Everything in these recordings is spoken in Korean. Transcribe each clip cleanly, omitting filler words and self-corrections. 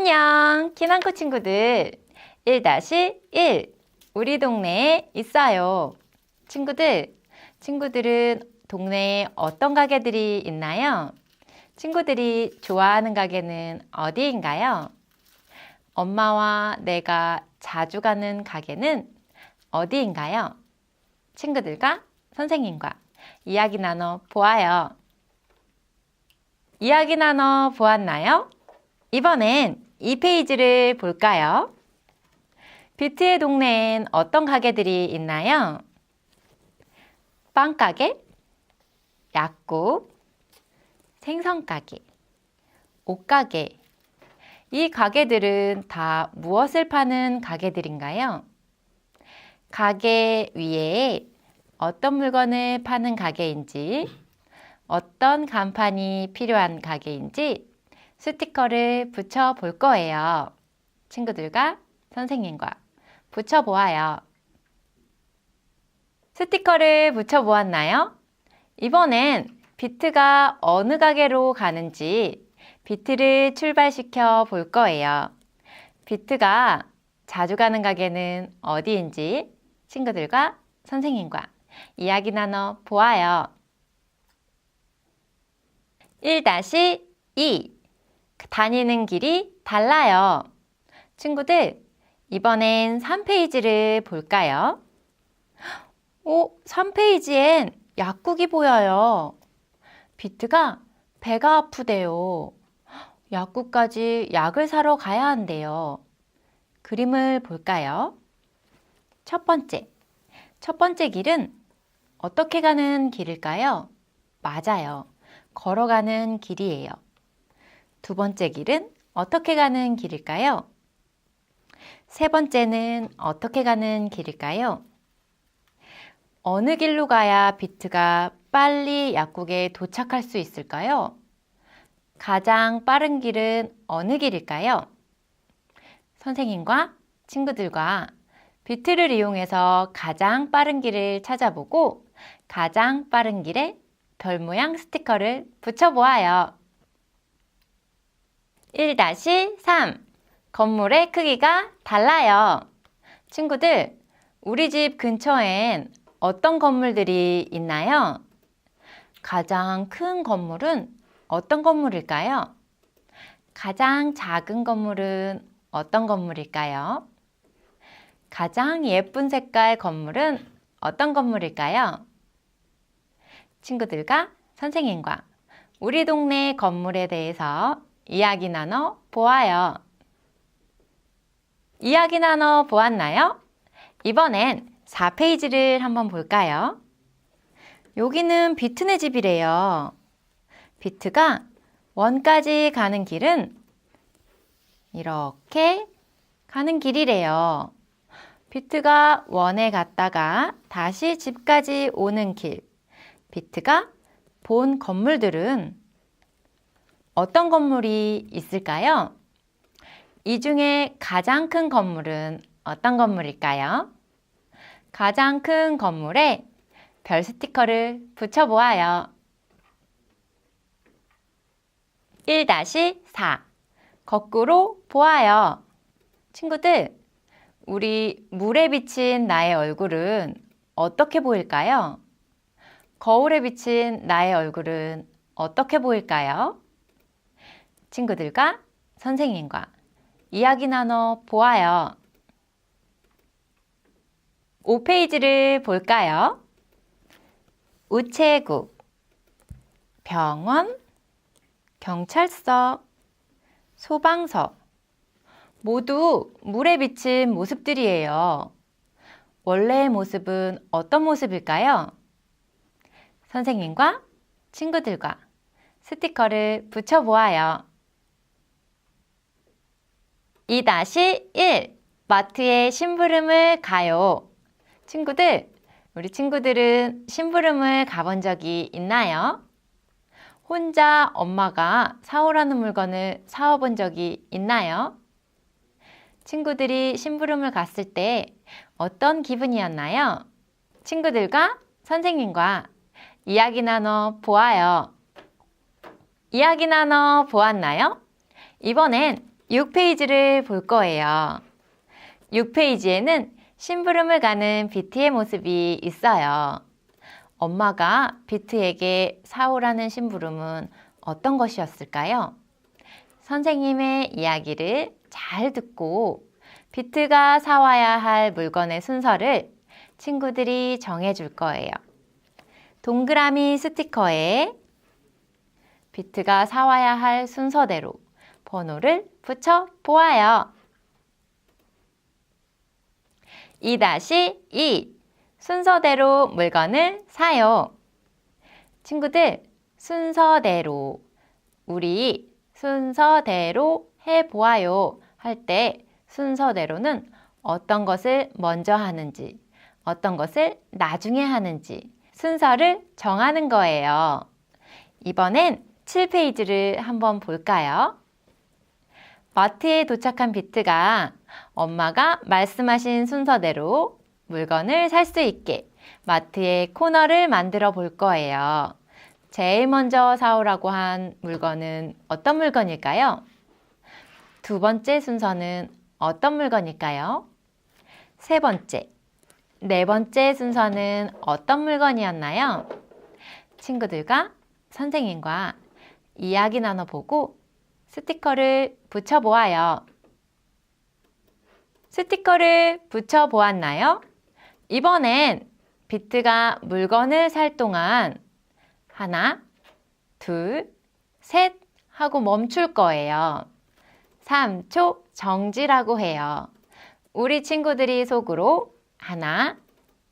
안녕, 키남코 친구들. 1-1 우리 동네에 있어요. 친구들은 동네에 어떤 가게들이 있나요? 친구들이 좋아하는 가게는 어디인가요? 엄마와 내가 자주 가는 가게는 어디인가요? 친구들과 선생님과 이야기 나눠 보아요. 이야기 나눠 보았나요? 이번엔 이 페이지를 볼까요? 뷰트의 동네엔 어떤 가게들이 있나요? 빵가게, 약국, 생선가게, 옷가게. 이 가게들은 다 무엇을 파는 가게들인가요? 가게 위에 어떤 물건을 파는 가게인지, 어떤 간판이 필요한 가게인지 스티커를 붙여 볼 거예요. 친구들과 선생님과 붙여 보아요. 스티커를 붙여 보았나요? 이번엔 비트가 어느 가게로 가는지 비트를 출발시켜 볼 거예요. 비트가 자주 가는 가게는 어디인지 친구들과 선생님과 이야기 나눠 보아요. 1-2 다니는 길이 달라요. 친구들, 이번엔 3페이지를 볼까요? 3페이지엔 약국이 보여요. 비트가 배가 아프대요. 약국까지 약을 사러 가야 한대요. 그림을 볼까요? 첫 번째 길은 어떻게 가는 길일까요? 맞아요. 걸어가는 길이에요. 두 번째 길은 어떻게 가는 길일까요? 세 번째는 어떻게 가는 길일까요? 어느 길로 가야 비트가 빨리 약국에 도착할 수 있을까요? 가장 빠른 길은 어느 길일까요? 선생님과 친구들과 비트를 이용해서 가장 빠른 길을 찾아보고 가장 빠른 길에 별 모양 스티커를 붙여보아요. 1-3 건물의 크기가 달라요. 친구들, 우리 집 근처엔 어떤 건물들이 있나요? 가장 큰 건물은 어떤 건물일까요? 가장 작은 건물은 어떤 건물일까요? 가장 예쁜 색깔 건물은 어떤 건물일까요? 친구들과 선생님과 우리 동네 건물에 대해서 이야기 나눠 보아요. 이야기 나눠 보았나요? 이번엔 4페이지를 한번 볼까요? 여기는 비트네 집이래요. 비트가 원까지 가는 길은 이렇게 가는 길이래요. 비트가 원에 갔다가 다시 집까지 오는 길. 비트가 본 건물들은 어떤 건물이 있을까요? 이 중에 가장 큰 건물은 어떤 건물일까요? 가장 큰 건물에 별 스티커를 붙여보아요. 1-4 거꾸로 보아요. 친구들, 우리 물에 비친 나의 얼굴은 어떻게 보일까요? 거울에 비친 나의 얼굴은 어떻게 보일까요? 친구들과 선생님과 이야기 나눠 보아요. 5페이지를 볼까요? 우체국, 병원, 경찰서, 소방서 모두 물에 비친 모습들이에요. 원래의 모습은 어떤 모습일까요? 선생님과 친구들과 스티커를 붙여보아요. 2-1 마트에 심부름을 가요. 친구들, 우리 친구들은 심부름을 가본 적이 있나요? 혼자 엄마가 사오라는 물건을 사와본 적이 있나요? 친구들이 심부름을 갔을 때 어떤 기분이었나요? 친구들과 선생님과 이야기 나눠 보아요. 이야기 나눠 보았나요? 이번엔 6페이지를 볼 거예요. 6페이지에는 심부름을 가는 비트의 모습이 있어요. 엄마가 비트에게 사오라는 심부름은 어떤 것이었을까요? 선생님의 이야기를 잘 듣고 비트가 사와야 할 물건의 순서를 친구들이 정해줄 거예요. 동그라미 스티커에 비트가 사와야 할 순서대로 번호를 붙여 보아요. 2-2 순서대로 물건을 사요. 친구들, 순서대로 우리 순서대로 해보아요 할 때 순서대로는 어떤 것을 먼저 하는지, 어떤 것을 나중에 하는지 순서를 정하는 거예요. 이번엔 7페이지를 한번 볼까요? 마트에 도착한 비트가 엄마가 말씀하신 순서대로 물건을 살 수 있게 마트에 코너를 만들어 볼 거예요. 제일 먼저 사오라고 한 물건은 어떤 물건일까요? 두 번째 순서는 어떤 물건일까요? 세 번째, 네 번째 순서는 어떤 물건이었나요? 친구들과 선생님과 이야기 나눠보고 스티커를 붙여보아요. 스티커를 붙여보았나요? 이번엔 비트가 물건을 살 동안 하나, 둘, 셋 하고 멈출 거예요. 3초 정지라고 해요. 우리 친구들이 속으로 하나,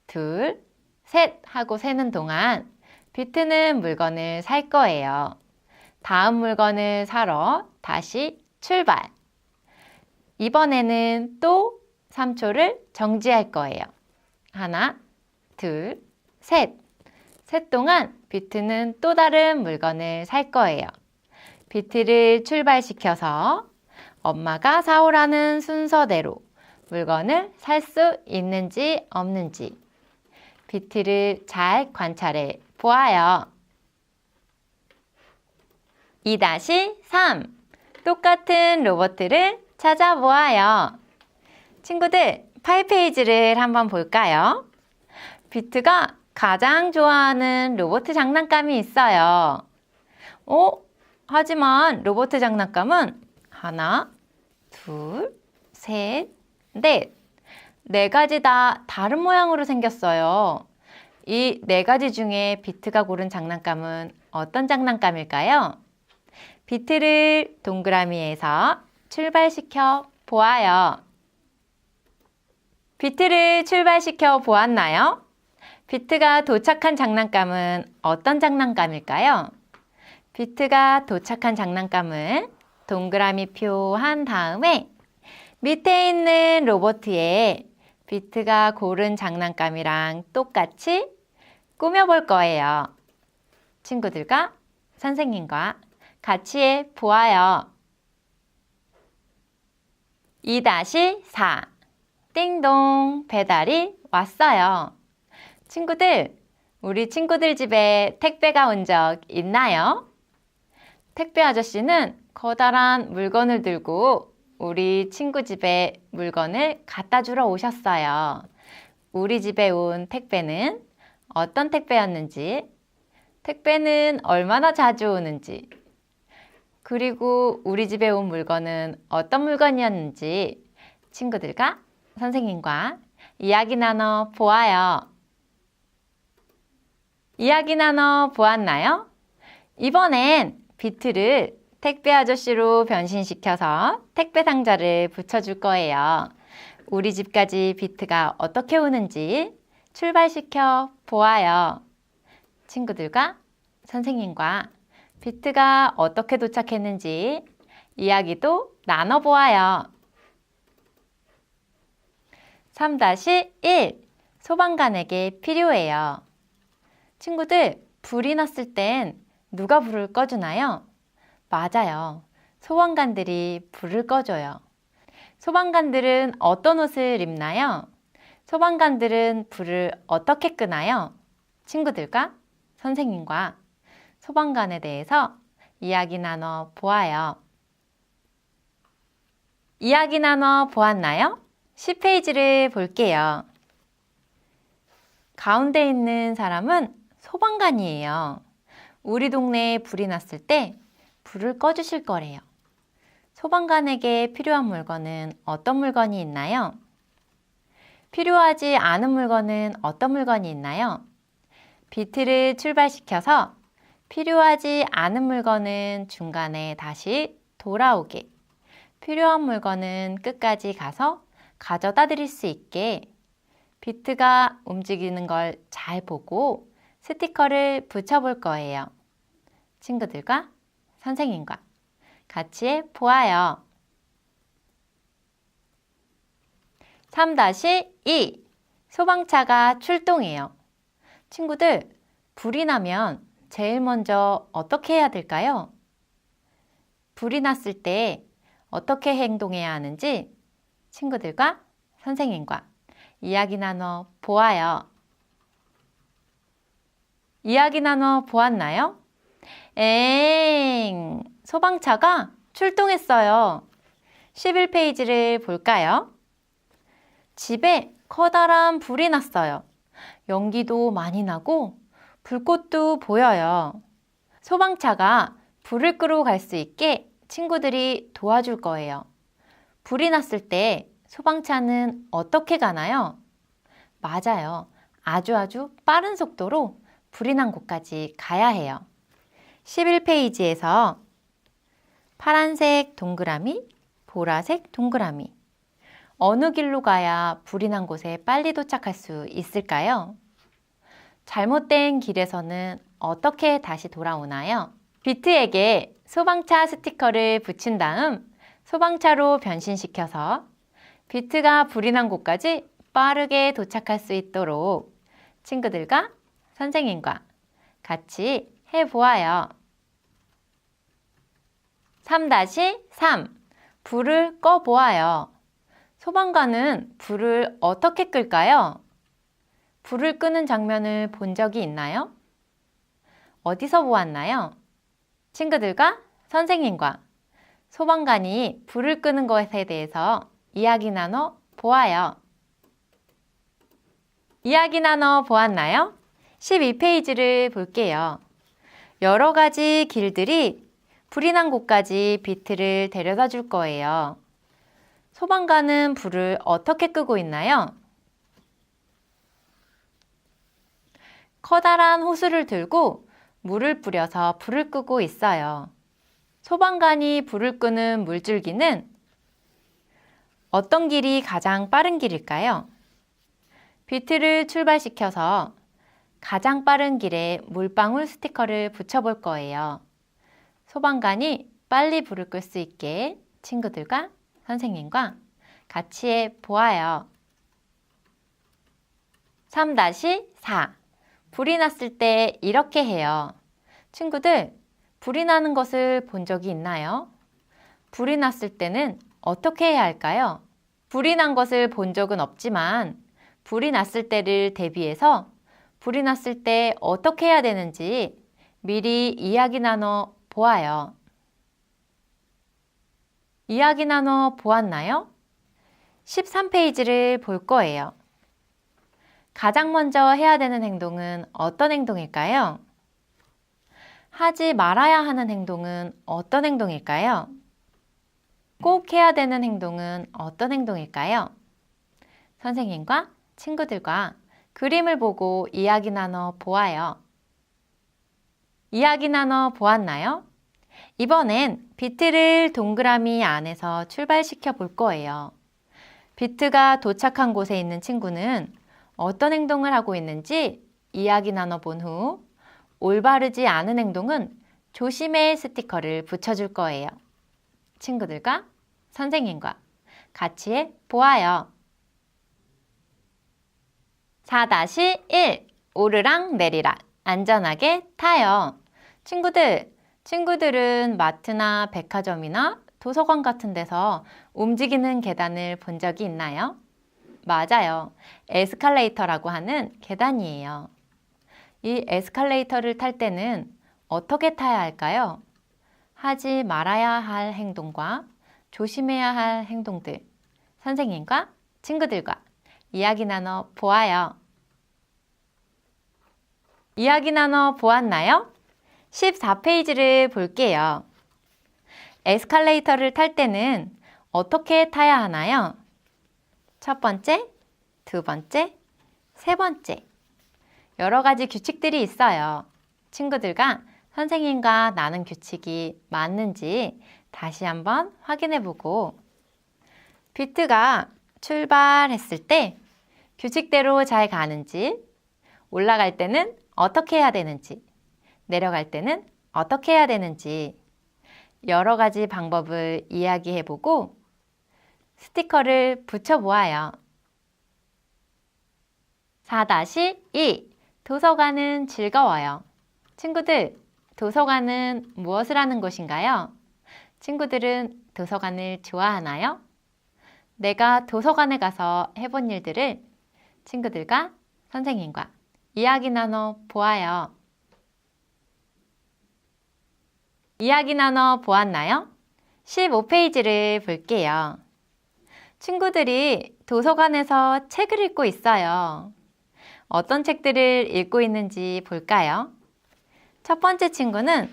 둘, 셋 하고 세는 동안 비트는 물건을 살 거예요. 다음 물건을 사러 다시 출발. 이번에는 또 3초를 정지할 거예요. 하나, 둘, 셋. 셋 동안 비트는 또 다른 물건을 살 거예요. 비트를 출발시켜서 엄마가 사오라는 순서대로 물건을 살 수 있는지 없는지 비트를 잘 관찰해 보아요. 2-3 똑같은 로봇을 찾아보아요. 친구들, 8페이지를 한번 볼까요? 비트가 가장 좋아하는 로봇 장난감이 있어요. 하지만 로봇 장난감은 하나, 둘, 셋, 넷. 네 가지 다 다른 모양으로 생겼어요. 이 네 가지 중에 비트가 고른 장난감은 어떤 장난감일까요? 비트를 동그라미에서 출발시켜 보아요. 비트를 출발시켜 보았나요? 비트가 도착한 장난감은 어떤 장난감일까요? 비트가 도착한 장난감은 동그라미 표 한 다음에 밑에 있는 로봇에 비트가 고른 장난감이랑 똑같이 꾸며볼 거예요. 친구들과 선생님과 같이 해 보아요. 2-4 띵동 배달이 왔어요. 친구들, 우리 친구들 집에 택배가 온 적 있나요? 택배 아저씨는 커다란 물건을 들고 우리 친구 집에 물건을 갖다 주러 오셨어요. 우리 집에 온 택배는 어떤 택배였는지, 택배는 얼마나 자주 오는지, 그리고 우리 집에 온 물건은 어떤 물건이었는지 친구들과 선생님과 이야기 나눠 보아요. 이야기 나눠 보았나요? 이번엔 비트를 택배 아저씨로 변신시켜서 택배 상자를 붙여줄 거예요. 우리 집까지 비트가 어떻게 오는지 출발시켜 보아요. 친구들과 선생님과 비트가 어떻게 도착했는지 이야기도 나눠보아요. 3-1 소방관에게 필요해요. 친구들, 불이 났을 땐 누가 불을 꺼주나요? 맞아요. 소방관들이 불을 꺼줘요. 소방관들은 어떤 옷을 입나요? 소방관들은 불을 어떻게 끄나요? 친구들과 선생님과 소방관에 대해서 이야기 나눠 보아요. 이야기 나눠 보았나요? 10페이지를 볼게요. 가운데 있는 사람은 소방관이에요. 우리 동네에 불이 났을 때 불을 꺼주실 거래요. 소방관에게 필요한 물건은 어떤 물건이 있나요? 필요하지 않은 물건은 어떤 물건이 있나요? 비트를 출발시켜서 필요하지 않은 물건은 중간에 다시 돌아오게, 필요한 물건은 끝까지 가서 가져다 드릴 수 있게 비트가 움직이는 걸 잘 보고 스티커를 붙여볼 거예요. 친구들과 선생님과 같이 해보아요. 3-2 소방차가 출동해요. 친구들, 불이 나면 제일 먼저 어떻게 해야 될까요? 불이 났을 때 어떻게 행동해야 하는지 친구들과 선생님과 이야기 나눠 보아요. 이야기 나눠 보았나요? 소방차가 출동했어요. 11페이지를 볼까요? 집에 커다란 불이 났어요. 연기도 많이 나고 불꽃도 보여요. 소방차가 불을 끄러 갈 수 있게 친구들이 도와줄 거예요. 불이 났을 때 소방차는 어떻게 가나요? 맞아요. 아주 빠른 속도로 불이 난 곳까지 가야 해요. 11페이지에서 파란색 동그라미, 보라색 동그라미. 어느 길로 가야 불이 난 곳에 빨리 도착할 수 있을까요? 잘못된 길에서는 어떻게 다시 돌아오나요? 비트에게 소방차 스티커를 붙인 다음 소방차로 변신시켜서 비트가 불이 난 곳까지 빠르게 도착할 수 있도록 친구들과 선생님과 같이 해보아요. 3-3 불을 꺼보아요. 소방관은 불을 어떻게 끌까요? 불을 끄는 장면을 본 적이 있나요? 어디서 보았나요? 친구들과 선생님과 소방관이 불을 끄는 것에 대해서 이야기 나눠 보아요. 이야기 나눠 보았나요? 12페이지를 볼게요. 여러 가지 길들이 불이 난 곳까지 비트를 데려다 줄 거예요. 소방관은 불을 어떻게 끄고 있나요? 커다란 호스를 들고 물을 뿌려서 불을 끄고 있어요. 소방관이 불을 끄는 물줄기는 어떤 길이 가장 빠른 길일까요? 비트를 출발시켜서 가장 빠른 길에 물방울 스티커를 붙여볼 거예요. 소방관이 빨리 불을 끌 수 있게 친구들과 선생님과 같이 해보아요. 3-4 불이 났을 때 이렇게 해요. 친구들, 불이 나는 것을 본 적이 있나요? 불이 났을 때는 어떻게 해야 할까요? 불이 난 것을 본 적은 없지만 불이 났을 때를 대비해서 불이 났을 때 어떻게 해야 되는지 미리 이야기 나눠 보아요. 이야기 나눠 보았나요? 13페이지를 볼 거예요. 가장 먼저 해야 되는 행동은 어떤 행동일까요? 하지 말아야 하는 행동은 어떤 행동일까요? 꼭 해야 되는 행동은 어떤 행동일까요? 선생님과 친구들과 그림을 보고 이야기 나눠 보아요. 이야기 나눠 보았나요? 이번엔 비트를 동그라미 안에서 출발시켜 볼 거예요. 비트가 도착한 곳에 있는 친구는 어떤 행동을 하고 있는지 이야기 나눠본 후 올바르지 않은 행동은 조심해 스티커를 붙여줄 거예요. 친구들과 선생님과 같이 해보아요. 4-1 오르락 내리락 안전하게 타요. 친구들은 마트나 백화점이나 도서관 같은 데서 움직이는 계단을 본 적이 있나요? 맞아요. 에스컬레이터라고 하는 계단이에요. 이 에스컬레이터를 탈 때는 어떻게 타야 할까요? 하지 말아야 할 행동과 조심해야 할 행동들, 선생님과 친구들과 이야기 나눠 보아요. 이야기 나눠 보았나요? 14페이지를 볼게요. 에스컬레이터를 탈 때는 어떻게 타야 하나요? 첫 번째, 두 번째, 세 번째. 여러 가지 규칙들이 있어요. 친구들과 선생님과 나눈 규칙이 맞는지 다시 한번 확인해보고 비트가 출발했을 때 규칙대로 잘 가는지, 올라갈 때는 어떻게 해야 되는지, 내려갈 때는 어떻게 해야 되는지 여러 가지 방법을 이야기해보고 스티커를 붙여보아요. 4-2 도서관은 즐거워요. 친구들, 도서관은 무엇을 하는 곳인가요? 친구들은 도서관을 좋아하나요? 내가 도서관에 가서 해본 일들을 친구들과 선생님과 이야기 나눠 보아요. 이야기 나눠 보았나요? 15페이지를 볼게요. 친구들이 도서관에서 책을 읽고 있어요. 어떤 책들을 읽고 있는지 볼까요? 첫 번째 친구는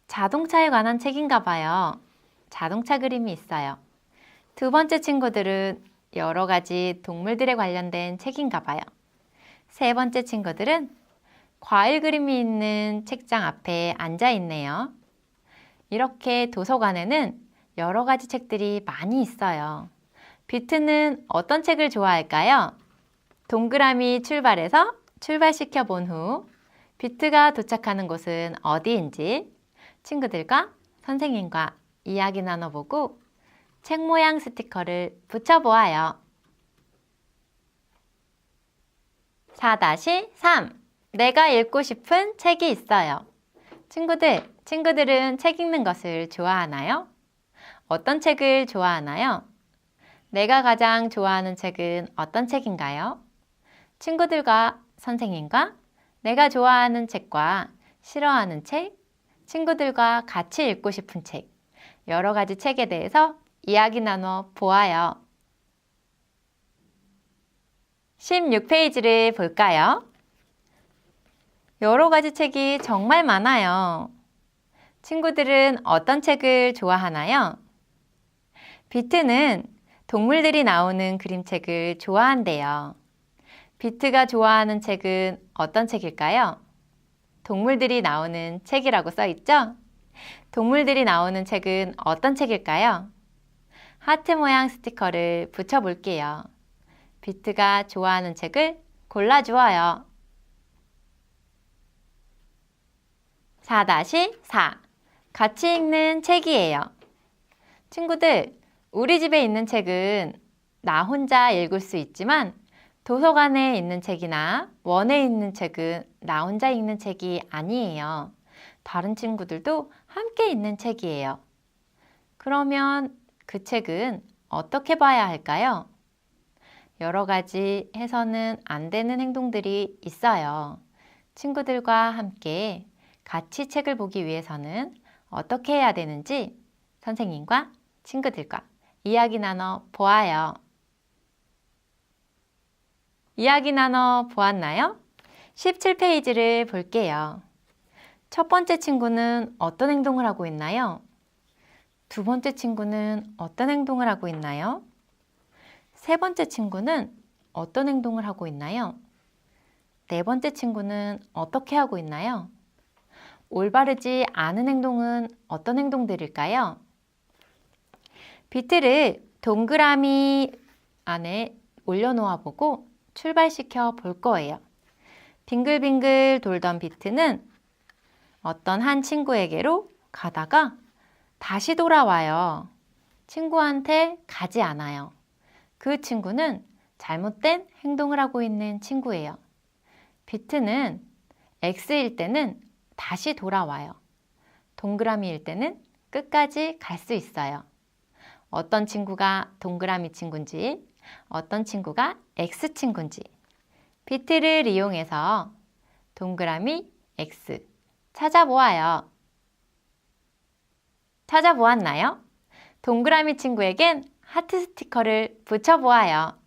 자동차에 관한 책인가 봐요. 자동차 그림이 있어요. 두 번째 친구들은 여러 가지 동물들에 관련된 책인가 봐요. 세 번째 친구들은 과일 그림이 있는 책장 앞에 앉아 있네요. 이렇게 도서관에는 여러 가지 책들이 많이 있어요. 비트는 어떤 책을 좋아할까요? 동그라미 출발해서 출발시켜 본 후 비트가 도착하는 곳은 어디인지 친구들과 선생님과 이야기 나눠보고 책 모양 스티커를 붙여보아요. 4-3 내가 읽고 싶은 책이 있어요. 친구들은 책 읽는 것을 좋아하나요? 어떤 책을 좋아하나요? 내가 가장 좋아하는 책은 어떤 책인가요? 친구들과 선생님과 내가 좋아하는 책과 싫어하는 책, 친구들과 같이 읽고 싶은 책, 여러 가지 책에 대해서 이야기 나눠 보아요. 16페이지를 볼까요? 여러 가지 책이 정말 많아요. 친구들은 어떤 책을 좋아하나요? 비트는 동물들이 나오는 그림책을 좋아한대요. 비트가 좋아하는 책은 어떤 책일까요? 동물들이 나오는 책이라고 써있죠? 동물들이 나오는 책은 어떤 책일까요? 하트 모양 스티커를 붙여볼게요. 비트가 좋아하는 책을 골라주어요. 4-4 같이 읽는 책이에요. 친구들, 우리 집에 있는 책은 나 혼자 읽을 수 있지만 도서관에 있는 책이나 원에 있는 책은 나 혼자 읽는 책이 아니에요. 다른 친구들도 함께 읽는 책이에요. 그러면 그 책은 어떻게 봐야 할까요? 여러 가지 해서는 안 되는 행동들이 있어요. 친구들과 함께 같이 책을 보기 위해서는 어떻게 해야 되는지 선생님과 친구들과 이야기 나눠 보아요. 이야기 나눠 보았나요? 17페이지를 볼게요. 첫 번째 친구는 어떤 행동을 하고 있나요? 두 번째 친구는 어떤 행동을 하고 있나요? 세 번째 친구는 어떤 행동을 하고 있나요? 네 번째 친구는 어떻게 하고 있나요? 올바르지 않은 행동은 어떤 행동들일까요? 비트를 동그라미 안에 올려놓아 보고 출발시켜 볼 거예요. 빙글빙글 돌던 비트는 어떤 한 친구에게로 가다가 다시 돌아와요. 친구한테 가지 않아요. 그 친구는 잘못된 행동을 하고 있는 친구예요. 비트는 X일 때는 다시 돌아와요. 동그라미일 때는 끝까지 갈 수 있어요. 어떤 친구가 동그라미 친구인지, 어떤 친구가 X 친구인지 비트를 이용해서 동그라미 X 찾아보아요. 찾아보았나요? 동그라미 친구에겐 하트 스티커를 붙여보아요.